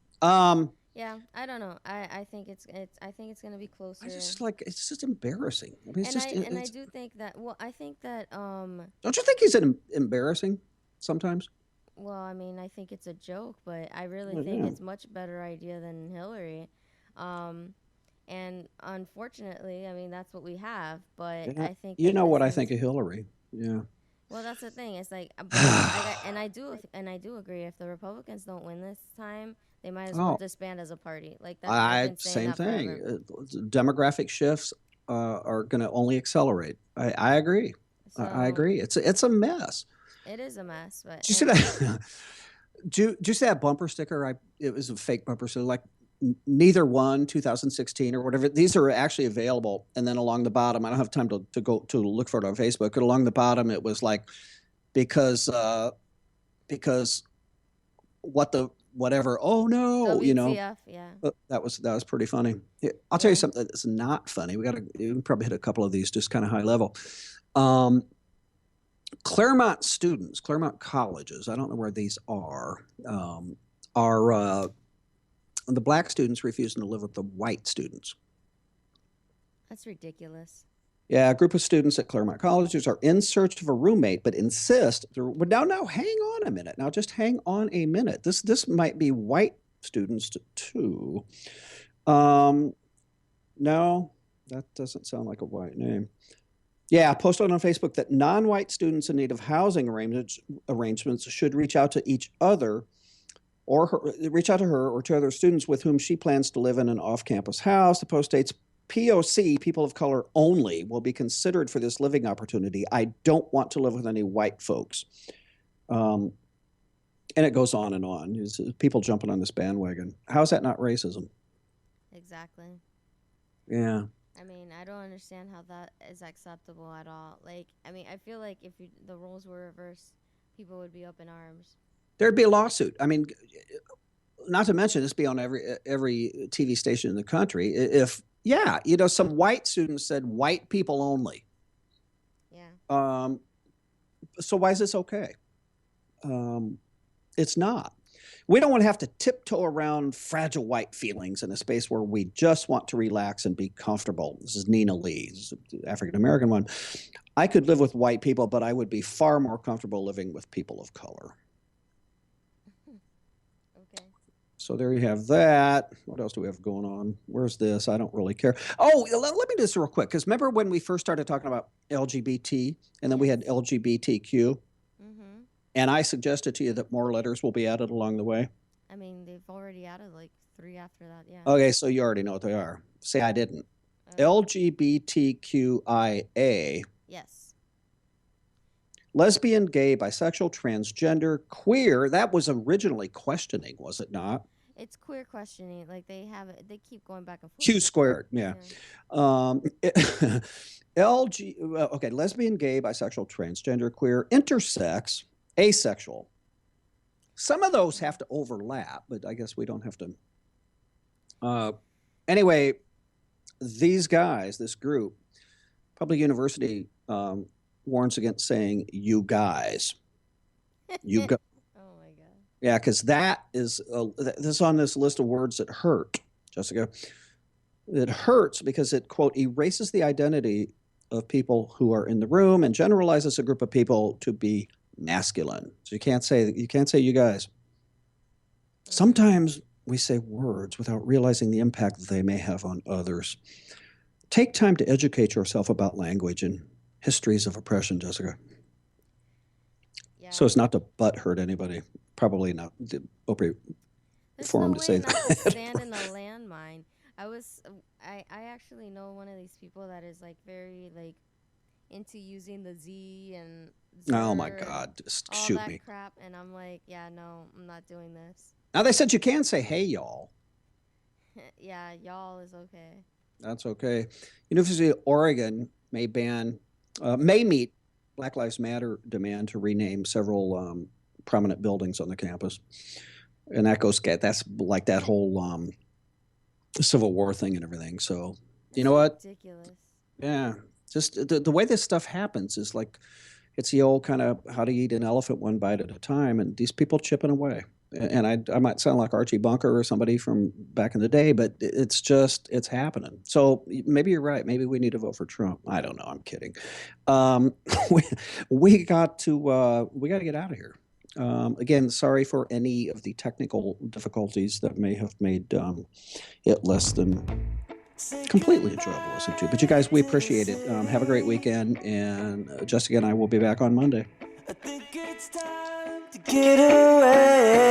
A: Yeah, I don't know. I think it's going to be closer.
B: It's just embarrassing. I mean,
A: I do think that. Well, I think that.
B: Don't you think he's embarrassing sometimes?
A: Well, I mean, I think it's a joke, but I really think it's much better idea than Hillary. And unfortunately, I mean, that's what we have. But I think
B: what I think of Hillary. Yeah.
A: Well, that's the thing. It's like, I do agree. If the Republicans don't win this time, they might as well disband as a party. Like that's
B: same thing. Demographic shifts are going to only accelerate. I agree.
A: So,
B: I agree. It's a mess.
A: It is a mess. But
B: Did you see that? Did you see that bumper sticker? It was a fake bumper sticker, like neither one 2016 or whatever. These are actually available. And then along the bottom, I don't have time to go to look for it on Facebook, but along the bottom it was like because whatever. Oh no,
A: WTF, yeah.
B: That was pretty funny. I'll tell you something that's not funny. We can probably hit a couple of these just kind of high level. Claremont students, Claremont colleges, I don't know where these are the black students refusing to live with the white students.
A: That's ridiculous.
B: Yeah, a group of students at Claremont colleges are in search of a roommate, but insist. Now, hang on a minute. Now, just hang on a minute. This might be white students too. No, that doesn't sound like a white name. Yeah, posted on Facebook that non-white students in need of housing arrangements should reach out to each other reach out to her or to other students with whom she plans to live in an off-campus house. The post states, POC, people of color only, will be considered for this living opportunity. I don't want to live with any white folks. And it goes on and on. It's people jumping on this bandwagon. How is that not racism?
A: Exactly.
B: Yeah.
A: I mean, I don't understand how that is acceptable at all. Like, I mean, I feel like if the roles were reversed, people would be up in arms.
B: There'd be a lawsuit. I mean, not to mention this be on every TV station in the country. If some white students said white people only.
A: Yeah.
B: So why is this okay? It's not. We don't want to have to tiptoe around fragile white feelings in a space where we just want to relax and be comfortable. This is Nina Lee, this is the African-American one. I could live with white people, but I would be far more comfortable living with people of color.
A: Okay.
B: So there you have that. What else do we have going on? Where's this? I don't really care. Oh, let me do this real quick, because remember when we first started talking about LGBT, and then we had LGBTQ, and I suggested to you that more letters will be added along the way?
A: I mean, they've already added like 3 after that, yeah.
B: Okay, so you already know what they are. Say I didn't. LGBTQIA.
A: Yes.
B: Lesbian, gay, bisexual, transgender, queer. That was originally questioning, was it not?
A: It's queer questioning. Like they keep going back and forth.
B: Q squared, yeah. Okay, lesbian, gay, bisexual, transgender, queer, intersex, asexual. Some of those have to overlap, but I guess we don't have to. Anyway, these guys, this group, Public University warns against saying "you guys." You go.
A: Oh my God.
B: Yeah, because that is this is on this list of words that hurt, Jessica. It hurts because it, quote, erases the identity of people who are in the room and generalizes a group of people to be masculine. So you can't say you guys. Sometimes we say words without realizing the impact that they may have on others. Take time to educate yourself about language and histories of oppression, Jessica.
A: Yeah.
B: So as not to butt hurt anybody. Probably not the appropriate forum to say
A: Not
B: that.
A: to stand in the landmine. I actually know one of these people that is like very like into using the Z and
B: Oh my
A: Zer
B: God,
A: and
B: just
A: all
B: shoot
A: that
B: me.
A: crap, and I'm like, yeah, no, I'm not doing this.
B: Now they said you can say "hey y'all."
A: Yeah, y'all is okay.
B: That's okay. University of Oregon may meet Black Lives Matter demand to rename several prominent buildings on the campus, and that's like that whole Civil War thing and everything. So you know what?
A: Ridiculous.
B: Yeah, just the way this stuff happens is like it's the old kind of how to eat an elephant one bite at a time, and these people chipping away. And I might sound like Archie Bunker or somebody from back in the day, but it's happening. So maybe you're right. Maybe we need to vote for Trump. I don't know. I'm kidding. We got to get out of here. Again, sorry for any of the technical difficulties that may have made it less than completely enjoyable to listen to. But you guys, we appreciate it. Have a great weekend. And Jessica and I will be back on Monday.
C: Get away.